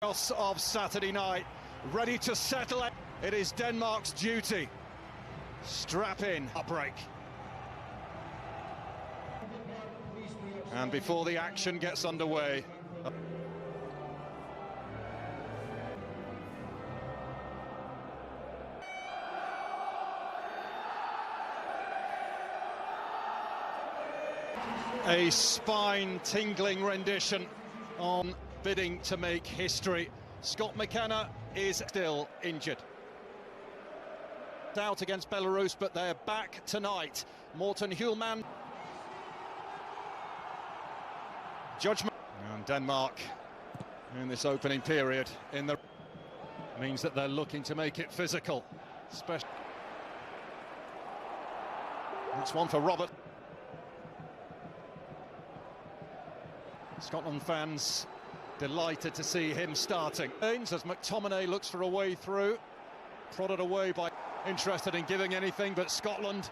Of Saturday night, ready to settle it. It is Denmark's duty. Strap in, a break. And before the action gets underway, a spine-tingling rendition on bidding to make history. Scott McKenna is still injured. Out against Belarus, but they're back tonight. Morten Hjulmand. Judgment. And Denmark in this opening period means that they're looking to make it physical. That's one for Robert. Scotland fans delighted to see him starting. As McTominay looks for a way through, prodded away by interested in giving anything, but Scotland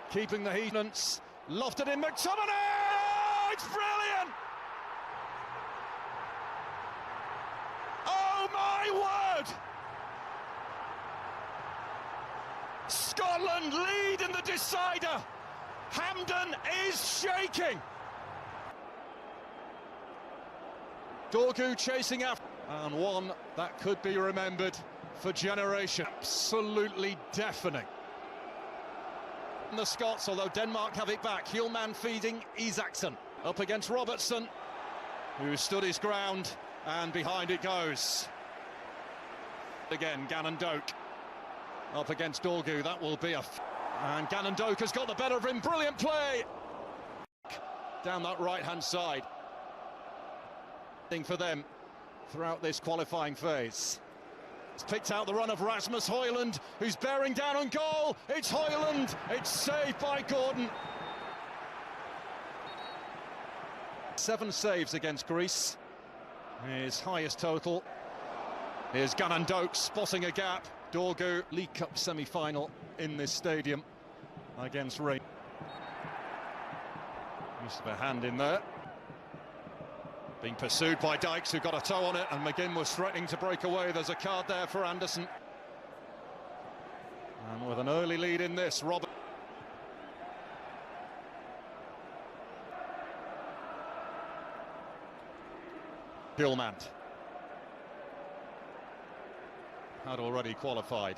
keeping the heat. Lofted in McTominay! It's brilliant! Oh my word! Scotland lead in the decider. Hampden is shaking. Dorgu chasing after, and one that could be remembered for generations. Absolutely deafening. And the Scots, although Denmark have it back. Hjulmand feeding Isaksen. Up against Robertson, who stood his ground, and behind it goes. Again, Gannon Doak. Up against Dorgu, that will be and Gannon Doak has got the better of him. Brilliant play! Down that right-hand side. For them throughout this qualifying phase. It's picked out the run of Rasmus Højlund, who's bearing down on goal. It's Højlund, it's saved by Gordon. 7 saves against Greece, his highest total. Here's Gannon Doak spotting a gap. Dorgu, League Cup semi-final in this stadium against Rain. Used to have a hand in there. Being pursued by Dykes, who got a toe on it, and McGinn was threatening to break away. There's a card there for Anderson. And with an early lead in this, Robert. Hjulmand had already qualified.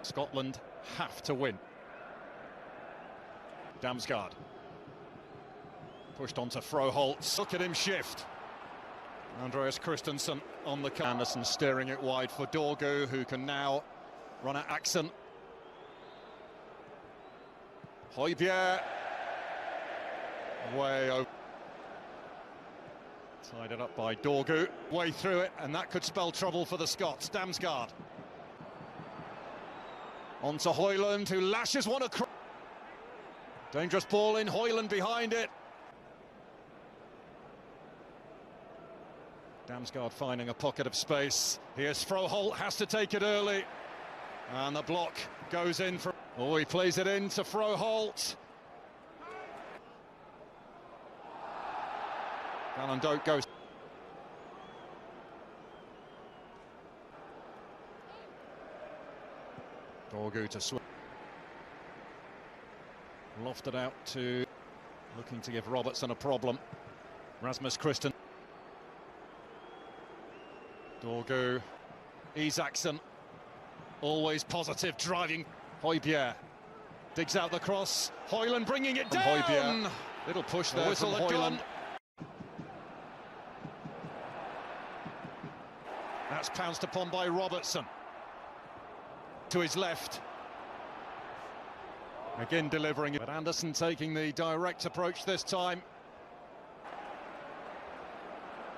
Scotland have to win. Damsgaard. Pushed onto Froholt. Look at him shift. Andreas Christensen on the cut. Anderson steering it wide for Dorgu, who can now run at Axon. Højbjerg. Way over. Tied it up by Dorgu. Way through it, and that could spell trouble for the Scots. Damsgaard. On to Højlund, who lashes one across. Dangerous ball in, Højlund behind it. Damsgaard finding a pocket of space. Here's Froholt, has to take it early. And the block goes in for... Oh, he plays it in to Froholt. Gannon Doak goes... Dorgu to swim. Lofted out to... Looking to give Robertson a problem. Rasmus Christensen. Dorgu, Isaksen, always positive, driving. Højbjerg digs out the cross. Højlund bringing it down. Højbjerg. Little push there from Højlund. That's pounced upon by Robertson. To his left. Again delivering it, but Anderson taking the direct approach this time.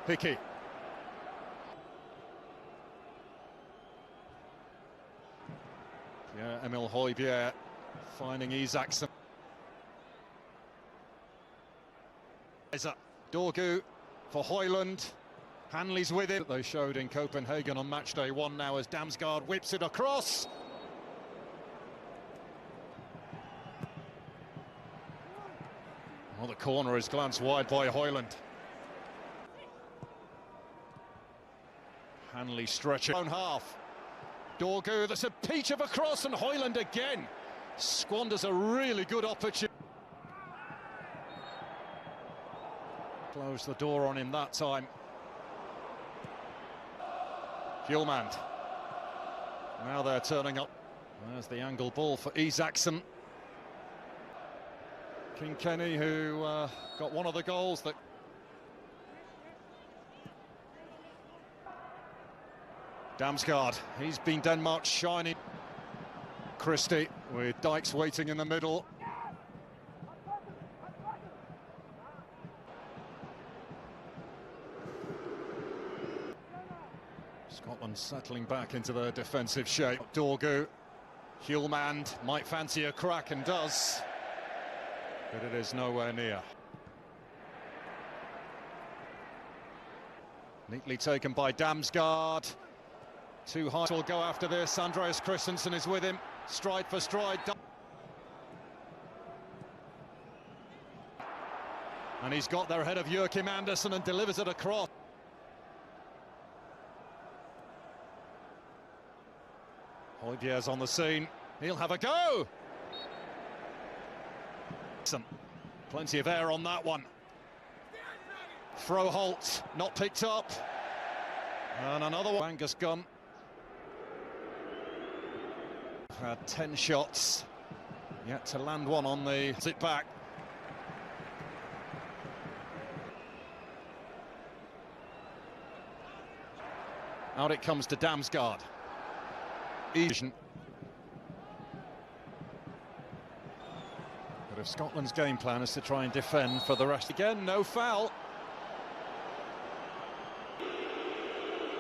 Hickey. Yeah, Emil Højbjerg finding Isaksen. Dorgu for Højlund. Hanley's with it. They showed in Copenhagen on match day 1 now as Damsgaard whips it across. Well, the corner is glanced wide by Højlund. Hanley stretching. Own half. Dorgu, there's a peach of a cross, and Højlund again squanders a really good opportunity. Close the door on him that time. Hjulmand. Now they're turning up. There's the angle ball for Isaksson. Kilkenny, who got one of the goals that... Damsgaard, he's been Denmark's shining. Christie with Dykes waiting in the middle. Scotland settling back into their defensive shape. Dorgu, Hjulmand might fancy a crack and does, but it is nowhere near. Neatly taken by Damsgaard. Too high. Will go after this. Andreas Christensen is with him, stride for stride. And he's got there ahead of Joachim Andersen and delivers it across. Højbjerg's on the scene. He'll have a go. Plenty of air on that one. Froholt not picked up. And another one. Angus Gunn. Had 10 shots, yet to land one on the sit back. Out it comes to Damsgaard. But if Scotland's game plan is to try and defend for the rest, again, no foul.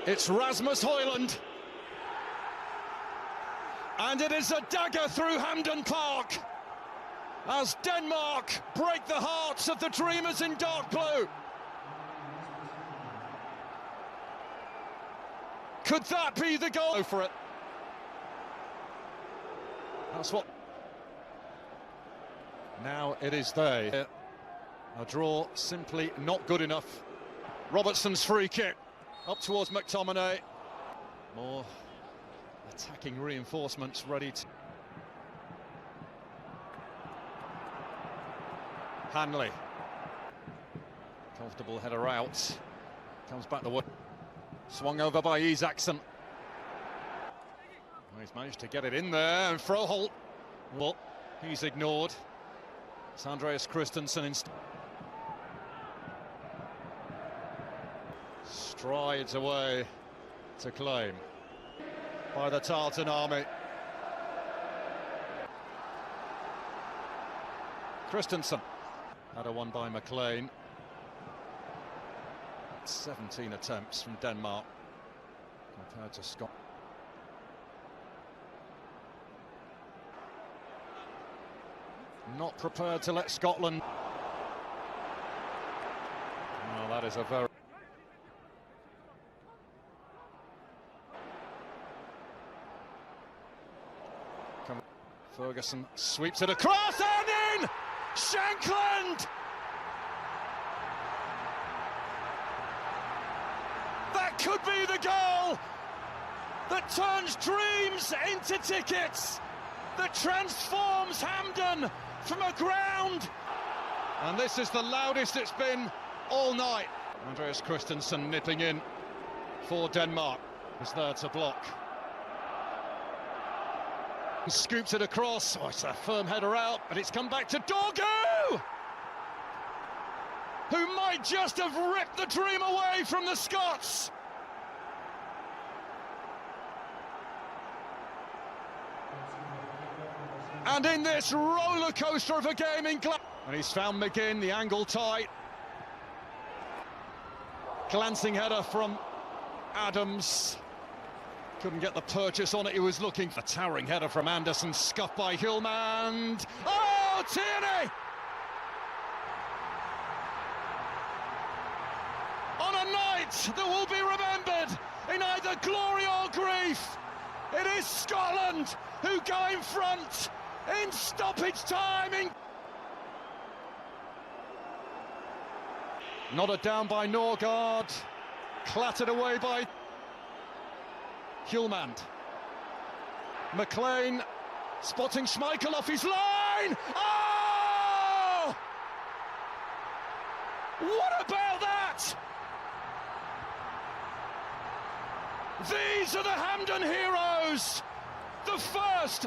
It's Rasmus Højlund. And it is a dagger through Hampden Park as Denmark break the hearts of the dreamers in dark blue. Could that be the goal? Go for it. That's what. Now it is they. A draw simply not good enough. Robertson's free kick up towards McTominay. More attacking reinforcements ready to... Hanley. Comfortable header out. Comes back the way. Swung over by Isaksson. He's managed to get it in there, and Froholt, well, he's ignored. It's Andreas Christensen instead. Strides away to claim by the Tartan army. Christensen had a one by McLean. 17 attempts from Denmark compared to Scotland. Not prepared to let Scotland. Well, that is a very... Ferguson sweeps it across and in! Shankland! That could be the goal that turns dreams into tickets, that transforms Hampden from a ground. And this is the loudest it's been all night. Andreas Christensen nipping in for Denmark is there to block. Scoops it across. Oh, it's a firm header out, but it's come back to Dorgu, who might just have ripped the dream away from the Scots. And in this roller coaster of a game in Glasgow, and he's found McGinn, the angle tight. Glancing header from Adams. Couldn't get the purchase on it, he was looking for a towering header from Andersen, scuffed by Hjulmand. Oh, Tierney! On a night that will be remembered in either glory or grief, it is Scotland who go in front in stoppage time. Nodded down by Norgard, clattered away by... Hjulmand. McLean spotting Schmeichel off his line. Oh! What about that? These are the Hampden heroes. The first